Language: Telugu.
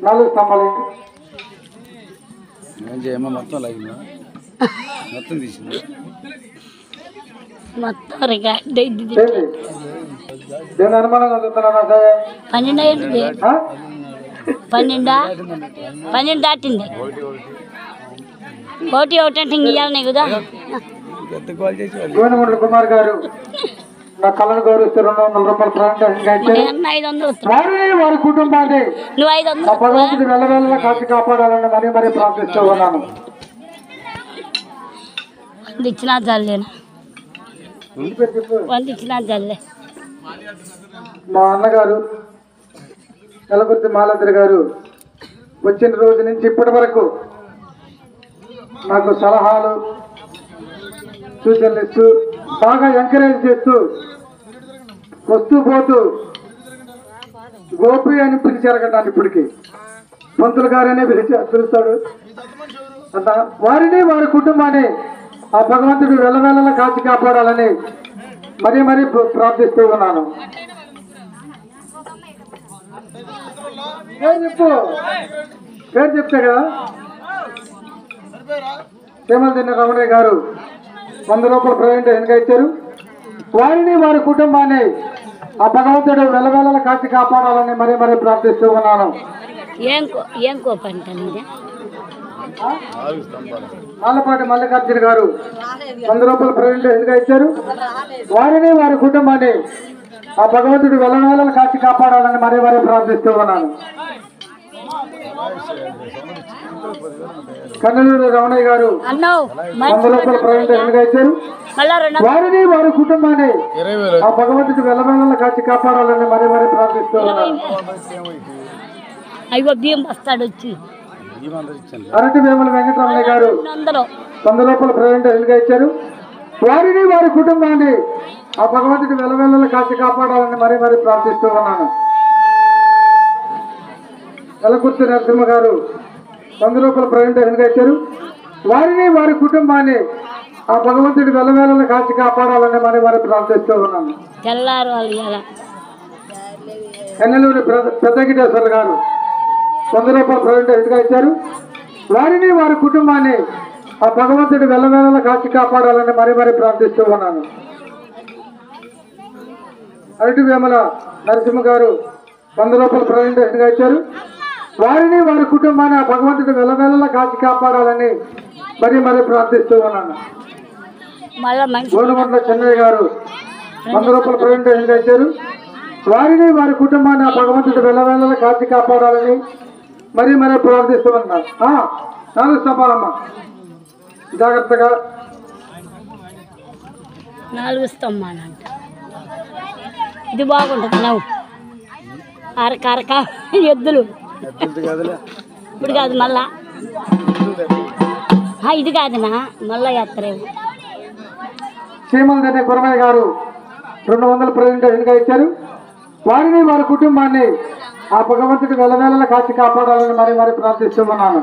నాలుగు స్తంభాలు మొత్తం లాగిందా మొత్తం తీసింది మొత్తం దేని అనుమానంగా చూస్తున్నారా 12 అయింది 12 దాటింది ఒకటి అంటే ఇవ్వాలనే కదా గోవిందముండ్ల కుమార్ గారు నా కళను గౌరవిస్తే 200 రూపాయలు వారి కుటుంబాన్ని భగవంతుడు వెళ్ళవేళలా కాచి కాపాడాలని మరీ ప్రార్థిస్తూ ఉన్నాను. ఇచ్చినా చల్లేను ఇచ్చినా చల్లే మా అన్నగారు నెలకుర్తి మాలాద్రి గారు వచ్చిన రోజు నుంచి ఇప్పటి వరకు నాకు సలహాలు సూచనలు ఇస్తూ బాగా ఎంకరేజ్ చేస్తూ వస్తూ పోతూ గోపి అని పిలిచారు కదా ఇప్పటికి పంతులు గారనే పిలుస్తాడు అంట. వారిని వారి కుటుంబాన్ని ఆ భగవంతుడు వెళ్ళవేళలా కాచి కాపాడాలని మరీ ప్రార్థిస్తూ ఉన్నాను. పేరు చెప్తే కదా శ్రీమల్ దిన్న రమణయ్య గారు 100 రూపాయలు ప్రవేంట్ ఎన్నిక ఇచ్చారు. వారిని వారి కుటుంబాన్ని ఆ భగవంతుడు వెలవేళలా కాచి కాపాడాలని మరీ మరీ ప్రార్థిస్తూ ఉన్నాను. ఏం కోపంట నీదే? మాలపాటి మల్లికార్జున గారు 100 రూపాయలు ప్రెజెంట్ ఎందుకు ఇచ్చారు. వారిని వారి కుటుంబాన్ని ఆ భగవంతుడు వెలవేళలా కాచి కాపాడాలని మరీ మరీ ప్రార్థిస్తూ ఉన్నాను. కన్నలూరు రమణయ్య గారు 100 రూపాయలు ప్రెజెంట్ ఎందుకు ఇచ్చారు. వారిని వారి కుటుంబాన్ని ఆ భగవంతుడు వెలవేళలా కాచి కాపాడాలని మరీ మరీ ప్రార్థిస్తూ ఉన్నాను. అయ్యో బియ్యం వస్తాడు వచ్చి. అరటి వేముల వెంకటరమణయ్య గారు 100 రూపాయలు ప్రెజెంట్ ఎందుకు ఇచ్చారు. వారిని వారి కుటుంబాన్ని ఆ భగవంతుడి వెలవేళలా కాచి కాపాడాలని మరీ మరీ ప్రార్థిస్తూ ఉన్నాను. వెలకుర్తి నరసింహ గారు 100 రూపాయలు ప్రెజెంట్ ఎందుకు ఇచ్చారు. వారిని వారి కుటుంబాన్ని ఆ భగవంతుడి వెలవేళలా కాచి కాపాడాలని మరీ మరీ ప్రార్థిస్తూ ఉన్నాను. తెల్లారు ఎన్నెలూరి పెద్దగిటేశ్వర గారు 100 రూపాయలు ప్రెజెంట్ ఎందుకు ఇచ్చారు. వారిని వారి కుటుంబాన్ని ఆ భగవంతుడి వెలవేళలా కాచి కాపాడాలని మరీ మరీ ప్రార్థిస్తూ ఉన్నాను. అరటి వేమల నరసింహ గారు 100 రూపాయలు ప్రెజెంట్ ఎందుకు ఇచ్చారు. వారిని వారి కుటుంబాన్ని ఆ భగవంతుడి వెలవేళలా కాచి కాపాడాలని మరీ మరీ ప్రార్థిస్తూ ఉన్నాను. గోనుగుంట్ల చెన్నయ్య గారు 100 రూపాయలు ప్రెజెంట్ ఎందుకు ఇచ్చారు. వారిని వారి కుటుంబాన్ని ఆ భగవంతుడి వెలవేళలా కాచి కాపాడాలని మరీ మరీ ప్రార్థిస్తూ ఉన్నారు. 4 స్తంభాలమ్మా జాగ్రత్తగా 4 స్తంభాలంట. ఇది బాగుంటుంది నవ్వు అరక ఎద్దులు ఇప్పుడు కాదు మళ్ళా ఇది కాదునా మళ్ళా ఎత్తరేవు. శ్రీమంత్ గురమయ్య గారు 200 ప్రెజెంట్ ఎందుకు ఇచ్చారు. వారిని వారి కుటుంబాన్ని ఆ భగవంతుడి వెలవేళలా కాచి కాపాడాలని మరీ మరీ ప్రార్థిస్తూ ఉన్నాను.